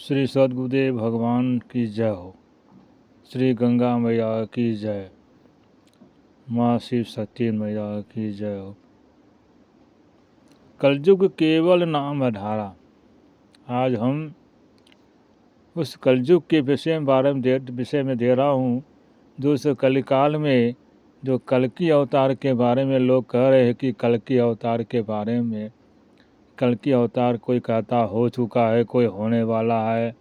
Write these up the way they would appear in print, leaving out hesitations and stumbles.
श्री सद्गुरुदेव भगवान की जय हो। श्री गंगा मैया की जय। माँ शिव सती मैया की जय हो। कलयुग केवल नाम आधारा। आज हम उस कलयुग के विषय में दे रहा हूँ जो उस कलिकाल में जो कल्कि अवतार के बारे में लोग कह रहे हैं कि कल्कि अवतार के बारे में कल्कि अवतार कोई कहता हो चुका है, कोई होने वाला है।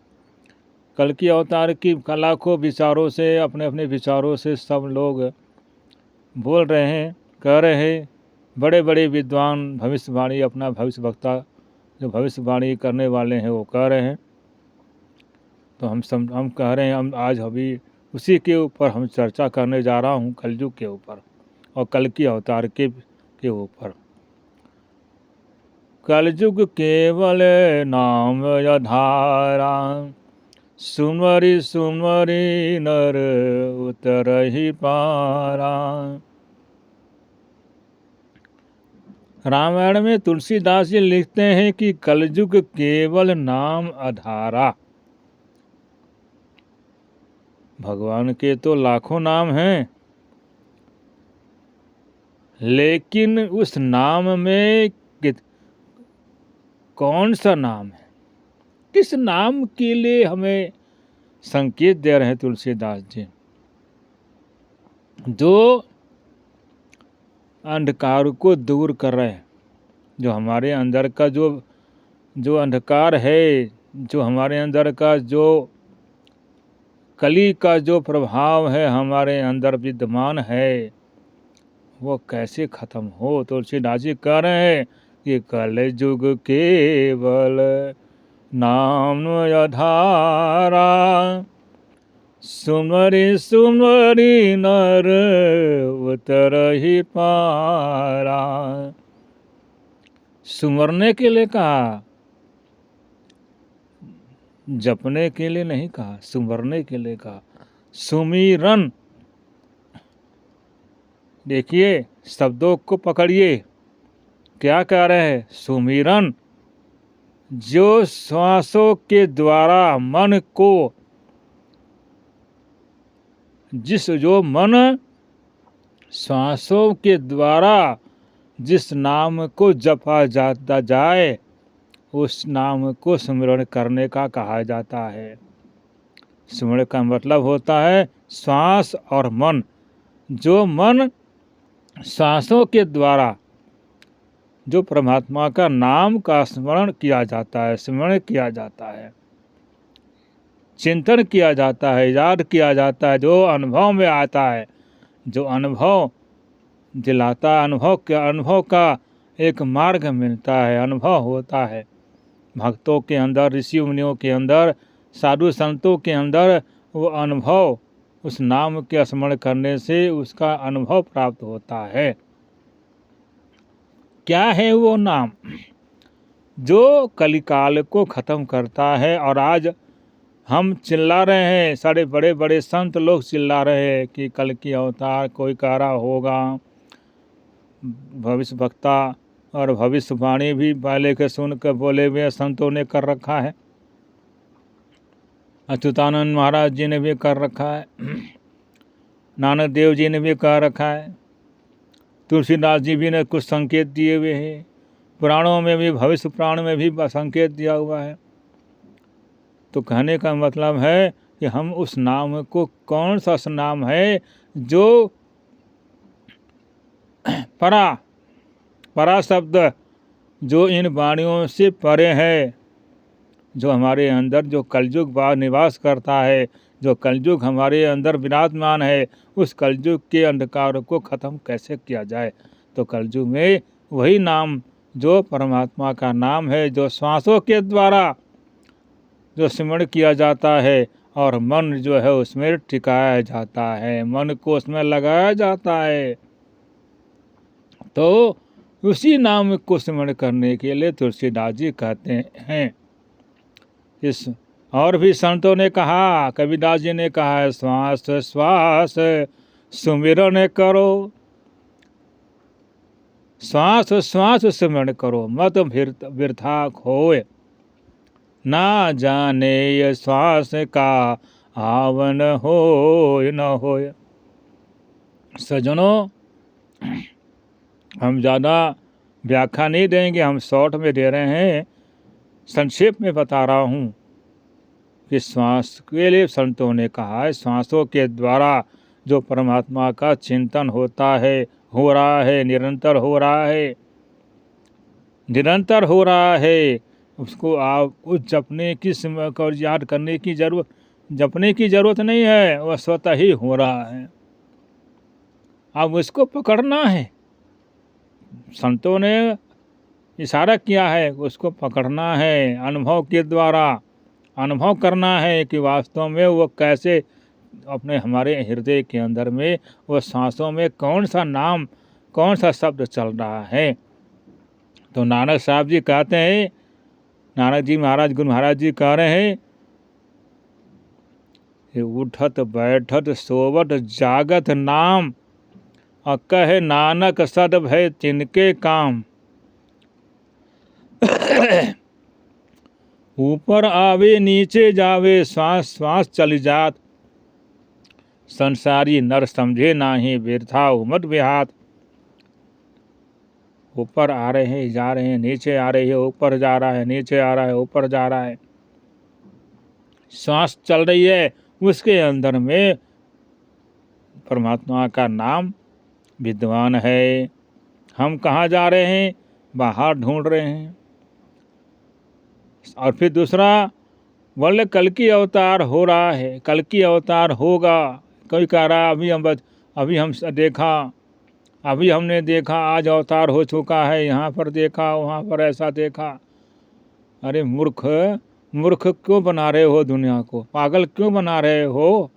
कल्कि अवतार की कला को विचारों से अपने अपने विचारों से सब लोग बोल रहे हैं, कह रहे हैं। बड़े बड़े विद्वान भविष्यवाणी अपना भविष्यवक्ता जो भविष्यवाणी करने वाले हैं वो कह रहे हैं। तो हम कह रहे हैं, हम आज अभी उसी के ऊपर हम चर्चा करने जा रहा हूँ, कलयुग के ऊपर और कल्कि अवतार के ऊपर। कलयुग केवल नाम आधारा, सुमरि सुमरि नर उतरहि पारा। रामायण में तुलसीदास जी लिखते हैं कि कलयुग केवल नाम आधारा। भगवान के तो लाखों नाम हैं, लेकिन उस नाम में कौन सा नाम है, किस नाम के लिए हमें संकेत दे रहे हैं तुलसीदास जी। जो अंधकार को दूर कर रहे हैं, जो हमारे अंदर का जो अंधकार है, जो हमारे अंदर का जो कली का जो प्रभाव है हमारे अंदर विद्यमान है, वो कैसे खत्म हो। तुलसीदास जी कह रहे हैं कि कलयुग केवल नाम आधारा, सुमरि सुमरि नर उतरहि पारा। सुमरने के लिए कहा, जपने के लिए नहीं कहा, सुमरने के लिए कहा। सुमिरन, देखिए शब्दों को पकड़िए, क्या कह रहे हैं। सुमिरन, जो श्वासों के द्वारा मन को, जो मन श्वासों के द्वारा जिस नाम को जपा जाता जाए, उस नाम को स्मरण करने का कहा जाता है। स्मरण का मतलब होता है श्वास और मन। जो मन श्वासों के द्वारा जो परमात्मा का नाम का स्मरण किया जाता है, स्मरण किया जाता है, चिंतन किया जाता है, याद किया जाता है, जो अनुभव में आता है, जो अनुभव दिलाता, अनुभव का एक मार्ग मिलता है, अनुभव होता है भक्तों के अंदर, ऋषि मुनियों के अंदर, साधु संतों के अंदर। वो अनुभव उस नाम के स्मरण करने से उसका अनुभव प्राप्त होता है। क्या है वो नाम जो कलिकाल को खत्म करता है। और आज हम चिल्ला रहे हैं, सारे बड़े बड़े संत लोग चिल्ला रहे हैं कि कल्कि अवतार कोई कह रहा होगा। भविष्य वक्ता और भविष्यवाणी भी पहले के सुन कर बोले हुए संतों ने कर रखा है। अच्युतानंद महाराज जी ने भी कर रखा है, नानक देव जी ने भी कह रखा है, तुलसीदास जी भी ने कुछ संकेत दिए हुए हैं, पुराणों में भी, भविष्य पुराण में भी संकेत दिया हुआ है। तो कहने का मतलब है कि हम उस नाम को, कौन सा नाम है जो परा शब्द जो इन वाणियों से परे है, जो हमारे अंदर जो कलयुग निवास करता है, जो कलयुग हमारे अंदर विराजमान है, उस कलयुग के अंधकार को खत्म कैसे किया जाए। तो कलयुग में वही नाम जो परमात्मा का नाम है, जो श्वासों के द्वारा जो स्मरण किया जाता है और मन जो है उसमें टिकाया जाता है, मन को उसमें लगाया जाता है। तो उसी नाम को स्मरण करने के लिए तुलसीदास जी कहते हैं। इस और भी संतों ने कहा, कबीरदास जी ने कहा है, श्वास श्वास सुमिरन करो, श्वास श्वास स्मरण करो, मत वृथा खोए। ना जाने ये श्वास का आवन हो न हो। सज्जनों, हम ज़्यादा व्याख्या नहीं देंगे, हम शॉर्ट में दे रहे हैं, संक्षेप में बता रहा हूँ कि श्वास के लिए संतों ने कहा है, श्वासों के द्वारा जो परमात्मा का चिंतन होता है, हो रहा है, निरंतर हो रहा है, निरंतर हो रहा है, उसको आपको जपने की और याद करने की जपने की जरूरत नहीं है, वह स्वतः ही हो रहा है। अब उसको पकड़ना है, संतों ने इशारा किया है, उसको पकड़ना है, अनुभव के द्वारा अनुभव करना है कि वास्तव में वो कैसे अपने हमारे हृदय के अंदर में वो सांसों में कौन सा नाम, कौन सा शब्द चल रहा है। तो नानक साहब जी कहते हैं, नानक जी महाराज, गुरु महाराज जी कह रहे हैं, उठत बैठत सोवत जागत नाम, और कहे नानक सद भय तिनके काम। ऊपर आवे नीचे जावे, श्वास श्वास चली जात, संसारी नर समझे नाही, व्यर्था उमद विहात। ऊपर आ रहे हैं, जा रहे हैं, नीचे आ रही है, ऊपर जा रहा है, नीचे आ रहा है, ऊपर जा रहा है, श्वास चल रही है, उसके अंदर में परमात्मा का नाम विद्वान है। हम कहाँ जा रहे हैं? बाहर ढूंढ रहे हैं। और फिर दूसरा, बोले कल की अवतार हो रहा है, कल की अवतार होगा। कोई कह रहा अभी हम देखा, अभी हमने देखा, आज अवतार हो चुका है, यहाँ पर देखा, वहाँ पर ऐसा देखा। अरे मूर्ख, मूर्ख क्यों बना रहे हो दुनिया को? पागल क्यों बना रहे हो?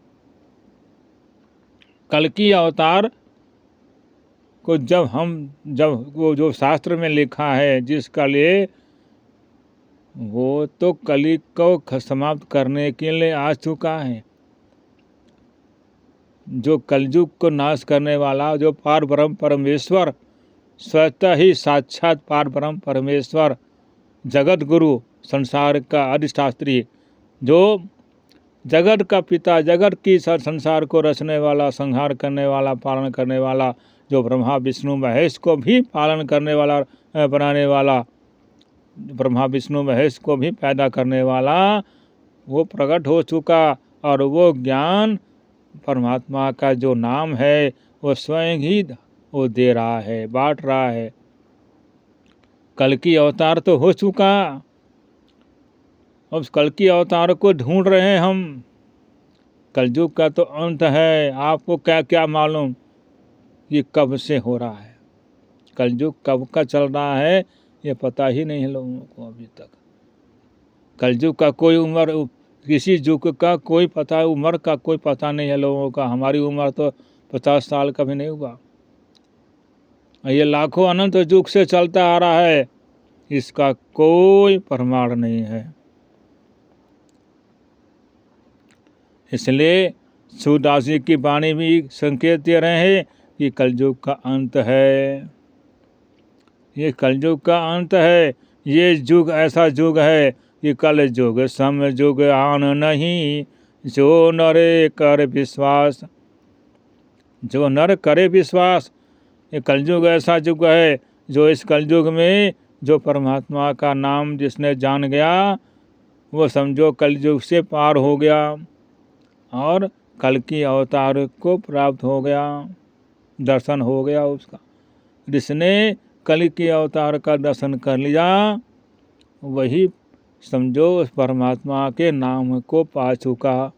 कल की अवतार को जब वो जो शास्त्र में लिखा है जिसका लिए, वो तो कली को समाप्त करने के लिए आ चुका है। जो कलयुग को नाश करने वाला, जो पार ब्रह्म परमेश्वर, स्वतः ही साक्षात पार ब्रह्म परमेश्वर, जगत गुरु, संसार का अधिष्ठात्री, जो जगत का पिता, जगत की संसार को रचने वाला, संहार करने वाला, पालन करने वाला, जो ब्रह्मा विष्णु महेश को भी पालन करने वाला, बनाने वाला, ब्रह्मा विष्णु महेश को भी पैदा करने वाला, वो प्रकट हो चुका। और वो ज्ञान परमात्मा का जो नाम है, वो स्वयं ही वो दे रहा है, बांट रहा है। कल की अवतार तो हो चुका, अब कल की अवतार को ढूंढ रहे हैं हम। कलयुग का तो अंत है, आपको क्या क्या मालूम ये कब से हो रहा है? कलयुग कब का चल रहा है ये पता ही नहीं है लोगों को अभी तक। कलयुग का कोई उम्र, किसी युग का कोई पता, उम्र का कोई पता नहीं है लोगों का। हमारी उम्र तो 50 साल का भी नहीं हुआ। ये लाखों अनंत युग से चलता आ रहा है, इसका कोई प्रमाण नहीं है। इसलिए सूरदास जी की वाणी भी संकेत दे रहे हैं कि कलयुग का अंत है, ये कलयुग का अंत है। ये युग ऐसा युग है कि कल युग सम युग आन नहीं, जो नरे कर विश्वास, जो नर करे विश्वास। ये कलयुग ऐसा युग है, जो इस कलयुग में जो परमात्मा का नाम जिसने जान गया, वो समझो कलयुग से पार हो गया और कल की अवतार को प्राप्त हो गया, दर्शन हो गया उसका। जिसने कल की अवतार का दर्शन कर लिया, वही समझो उस परमात्मा के नाम को पा चुका।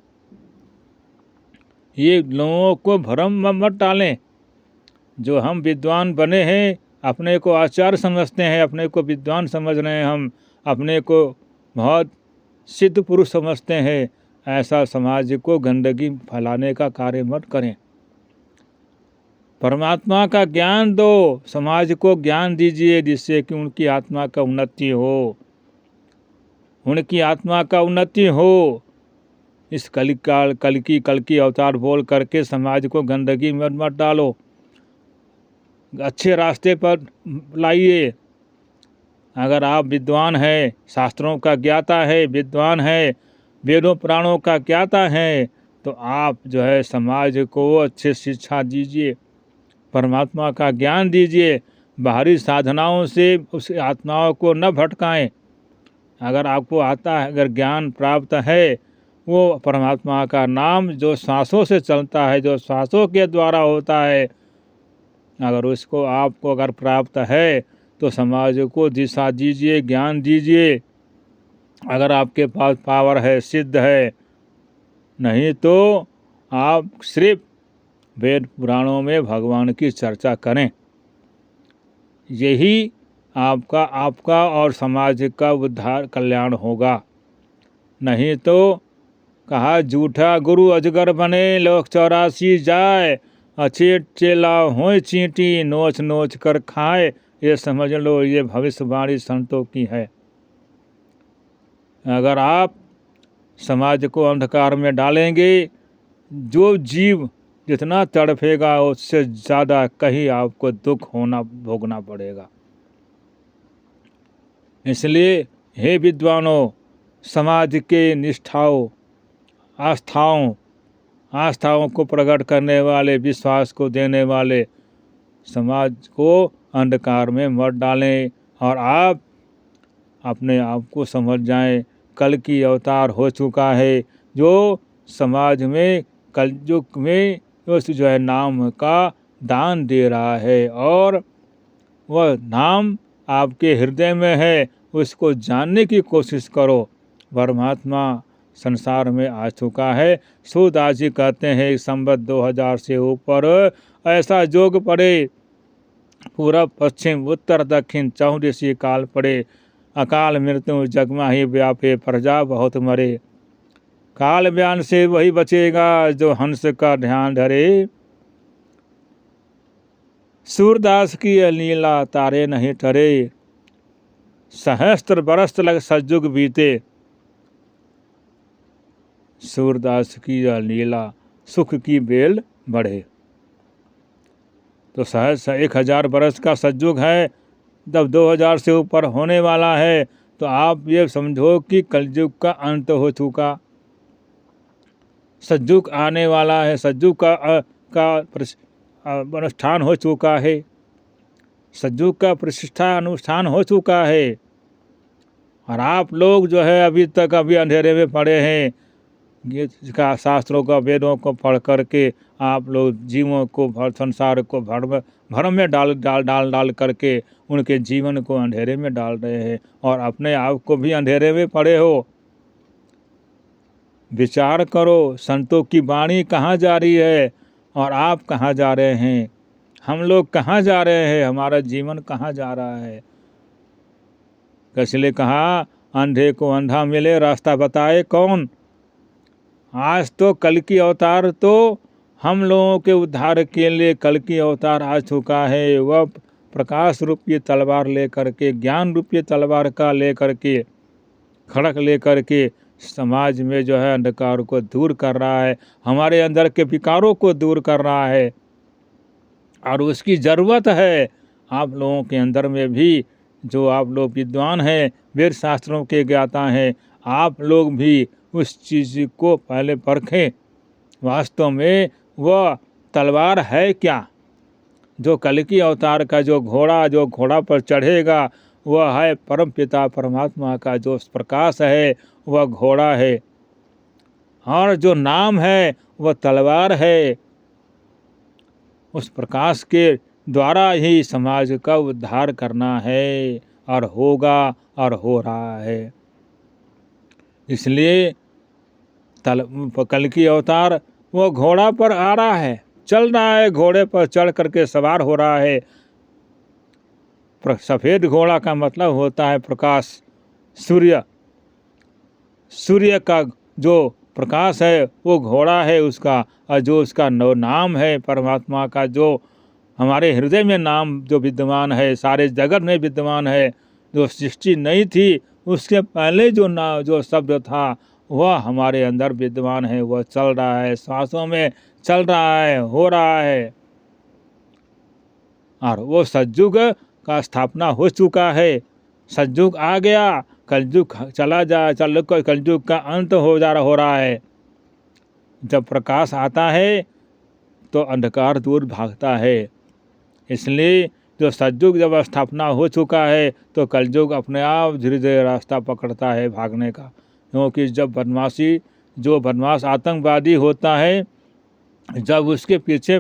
ये लोगों को भ्रम में मत डालें। जो हम विद्वान बने हैं, अपने को आचार्य समझते हैं, अपने को विद्वान समझ रहे हैं, हम अपने को बहुत सिद्ध पुरुष समझते हैं, ऐसा समाज को गंदगी फैलाने का कार्य मत करें। परमात्मा का ज्ञान दो, समाज को ज्ञान दीजिए, जिससे कि उनकी आत्मा का उन्नति हो, उनकी आत्मा का उन्नति हो। इस कल की अवतार बोल करके समाज को गंदगी में मत डालो, अच्छे रास्ते पर लाइए। अगर आप विद्वान हैं, शास्त्रों का ज्ञाता है, विद्वान है, वेदों पुराणों का ज्ञाता है, तो आप जो है समाज को अच्छी शिक्षा दीजिए, परमात्मा का ज्ञान दीजिए, बाहरी साधनाओं से उस आत्माओं को न भटकाएं। अगर आपको आता है, अगर ज्ञान प्राप्त है, वो परमात्मा का नाम जो सांसों से चलता है, जो सांसों के द्वारा होता है, अगर उसको आपको अगर प्राप्त है तो समाज को दिशा दीजिए, ज्ञान दीजिए। अगर आपके पास पावर है, सिद्ध है, नहीं तो आप सिर्फ वेद पुराणों में भगवान की चर्चा करें। यही आपका और समाज का उद्धार कल्याण होगा। नहीं तो कहा, झूठा गुरु अजगर बने, लोक 84 जाए, अच्छे चेला हो चींटी, नोच नोच कर खाए। ये समझ लो, ये भविष्यवाणी संतों की है। अगर आप समाज को अंधकार में डालेंगे, जो जीव जितना तड़फेगा उससे ज़्यादा कहीं आपको दुख भोगना पड़ेगा। इसलिए हे विद्वानों, समाज के निष्ठाओं, आस्थाओं को प्रकट करने वाले, विश्वास को देने वाले, समाज को अंधकार में मत डालें और आप अपने आप को समझ जाएं, कल की अवतार हो चुका है, जो समाज में कलयुग में उस जो है नाम का दान दे रहा है, और वह नाम आपके हृदय में है, उसको जानने की कोशिश करो। परमात्मा संसार में आ चुका है। सूरदास जी कहते हैं, संवत 2000 से ऊपर ऐसा जोग पड़े, पूरब पश्चिम उत्तर दक्षिण 84 काल पड़े, अकाल मृत्यु जगमा ही व्यापे, प्रजा बहुत मरे। काल बयान से वही बचेगा जो हंस का ध्यान धरे, सूरदास की लीला तारे नहीं टरे, सहस्त्र बरस लग सतयुग बीते, सूरदास की लीला सुख की बेल बढ़े। तो 1000 बरस का सतयुग है, जब 2000 से ऊपर होने वाला है, तो आप ये समझो कि कलयुग का अंत हो चुका, सतयुग आने वाला है, सतयुग का अनुष्ठान हो चुका है, सतयुग का प्रतिष्ठा अनुष्ठान हो चुका है। और आप लोग जो है अभी तक अंधेरे में पड़े हैं। ये का शास्त्रों का, वेदों को पढ़ करके आप लोग जीवों को, संसार को भ्रम में डाल करके उनके जीवन को अंधेरे में डाल रहे हैं, और अपने आप को भी अंधेरे में पड़े हो। विचार करो, संतों की वाणी कहाँ जा रही है और आप कहाँ जा रहे हैं, हम लोग कहाँ जा रहे हैं, हमारा जीवन कहाँ जा रहा है। इसलिए कहा, अंधे को अंधा मिले, रास्ता बताए कौन। आज तो कल की अवतार तो हम लोगों के उद्धार के लिए कल की अवतार आ चुका है। वह प्रकाश रूपी तलवार लेकर के, ज्ञान रूपी तलवार का लेकर के, खड़क लेकर के समाज में जो है अंधकार को दूर कर रहा है, हमारे अंदर के विकारों को दूर कर रहा है। और उसकी ज़रूरत है आप लोगों के अंदर में भी, जो आप लोग विद्वान हैं, वेद शास्त्रों के ज्ञाता हैं, आप लोग भी उस चीज़ को पहले परखें, वास्तव में वह तलवार है क्या। जो कल की अवतार का जो घोड़ा पर चढ़ेगा, वह है परम पिता परमात्मा का जो प्रकाश है, वह घोड़ा है। और जो नाम है वह तलवार है। उस प्रकाश के द्वारा ही समाज का उद्धार करना है, और होगा और हो रहा है। इसलिए कल की अवतार वो घोड़ा पर आ रहा है, चल रहा है, घोड़े पर चढ़ करके सवार हो रहा है। सफ़ेद घोड़ा का मतलब होता है प्रकाश, सूर्य का जो प्रकाश है वो घोड़ा है उसका। और जो उसका नाम है परमात्मा का, जो हमारे हृदय में नाम जो विद्यमान है, सारे जगत में विद्यमान है, जो सृष्टि नहीं थी उसके पहले जो शब्द था वह हमारे अंदर विद्यमान है, वह चल रहा है, सांसों में चल रहा है, हो रहा है। और वो सतयुग का स्थापना हो चुका है। सतयुग आ गया, कलयुग चला जा, कलयुग का अंत हो रहा है। जब प्रकाश आता है तो अंधकार दूर भागता है। इसलिए जो सतयुग जब स्थापना हो चुका है तो कलयुग अपने आप धीरे धीरे रास्ता पकड़ता है भागने का। क्योंकि जब बदमाश आतंकवादी होता है, जब उसके पीछे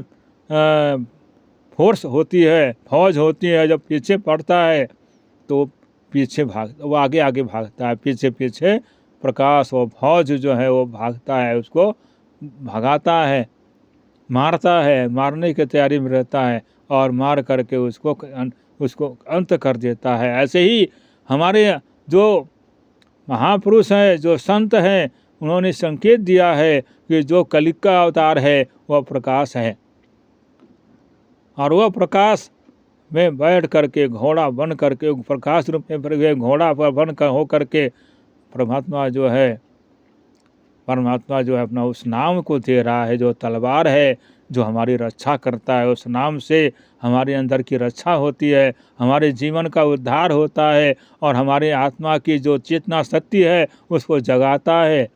फोर्स होती है, फौज होती है, जब पीछे पड़ता है तो वो आगे आगे भागता है, पीछे पीछे प्रकाश और फौज जो है वो भागता है, उसको भगाता है, मारता है, मारने की तैयारी में रहता है और मार करके उसको अंत कर देता है। ऐसे ही हमारे जो महापुरुष हैं, जो संत हैं, उन्होंने संकेत दिया है कि जो कलियुग का अवतार है वह प्रकाश है, और वह प्रकाश में बैठ करके घोड़ा बन करके, प्रकाश रूप में घोड़ा पर बन कर हो करके परमात्मा जो है अपना उस नाम को दे रहा है, जो तलवार है, जो हमारी रक्षा करता है। उस नाम से हमारे अंदर की रक्षा होती है, हमारे जीवन का उद्धार होता है और हमारे आत्मा की जो चेतना शक्ति है उसको जगाता है।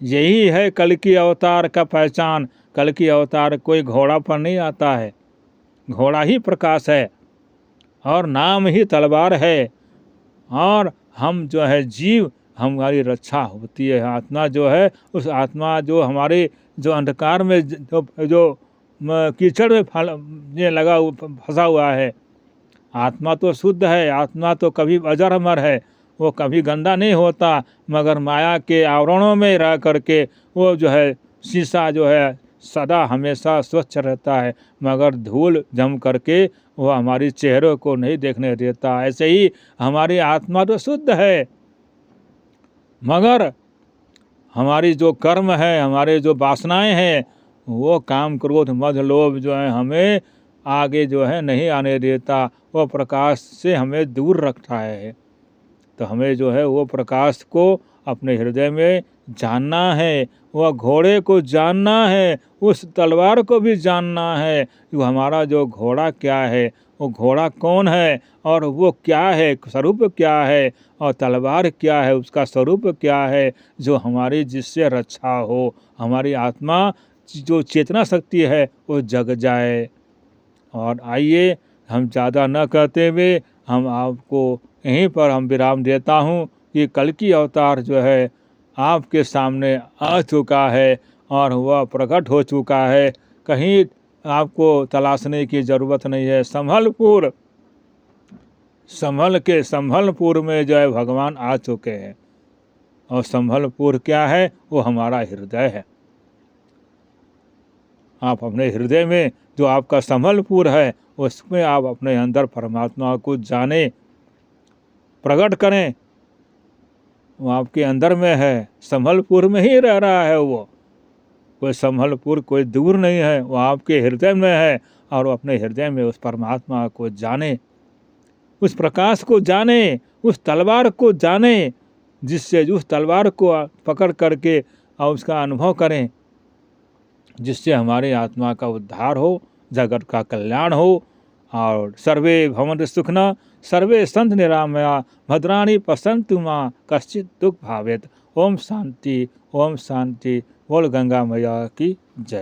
यही है कल की अवतार का पहचान। कल की अवतार कोई घोड़ा पर नहीं आता है, घोड़ा ही प्रकाश है और नाम ही तलवार है, और हम जो है जीव, हमारी रक्षा होती है। आत्मा जो है, उस आत्मा जो हमारे जो अंधकार में जो कीचड़ में लगा फंसा हुआ है, आत्मा तो शुद्ध है, आत्मा तो कभी अजर अमर है, वो कभी गंदा नहीं होता, मगर माया के आवरणों में रह करके वो जो है शीशा जो है सदा हमेशा स्वच्छ रहता है, मगर धूल जम करके वो हमारी चेहरों को नहीं देखने देता। ऐसे ही हमारी आत्मा तो शुद्ध है, मगर हमारी जो कर्म है, हमारे जो वासनाएं हैं, वो काम क्रोध मद लोभ जो है हमें आगे जो है नहीं आने देता, वो प्रकाश से हमें दूर रखता है। तो हमें जो है वो प्रकाश को अपने हृदय में जानना है, वह घोड़े को जानना है, उस तलवार को भी जानना है कि हमारा जो घोड़ा क्या है, वो घोड़ा कौन है और वो क्या है, स्वरूप क्या है, और तलवार क्या है, उसका स्वरूप क्या है, जो हमारी जिससे रक्षा हो, हमारी आत्मा जो चेतना शक्ति है वो जग जाए। और आइए हम ज़्यादा न कहते हुए हम आपको यहीं पर हम विराम देता हूँ कि कल की अवतार जो है आपके सामने आ चुका है और वह प्रकट हो चुका है। कहीं आपको तलाशने की ज़रूरत नहीं है। संभलपुर में जो है भगवान आ चुके हैं, और संभलपुर क्या है, वो हमारा हृदय है। आप अपने हृदय में जो आपका संभलपुर है, उसमें आप अपने अंदर परमात्मा को जाने, प्रकट करें। वो आपके अंदर में है, संभलपुर में ही रह रहा है वो। कोई संभलपुर कोई दूर नहीं है, वो आपके हृदय में है, और वो अपने हृदय में उस परमात्मा को जाने, उस प्रकाश को जाने, उस तलवार को जाने, जिससे उस तलवार को पकड़ करके और उसका अनुभव करें, जिससे हमारे आत्मा का उद्धार हो, जगत का कल्याण हो। और सर्वे भवन्तु सुखिनः, सर्वे सन्तु निरामया, भद्राणि पश्यन्तु मा कश्चित् दुःख भावेत्। ओम शांति, ओम शांति। बोल गंगा मैया की जय।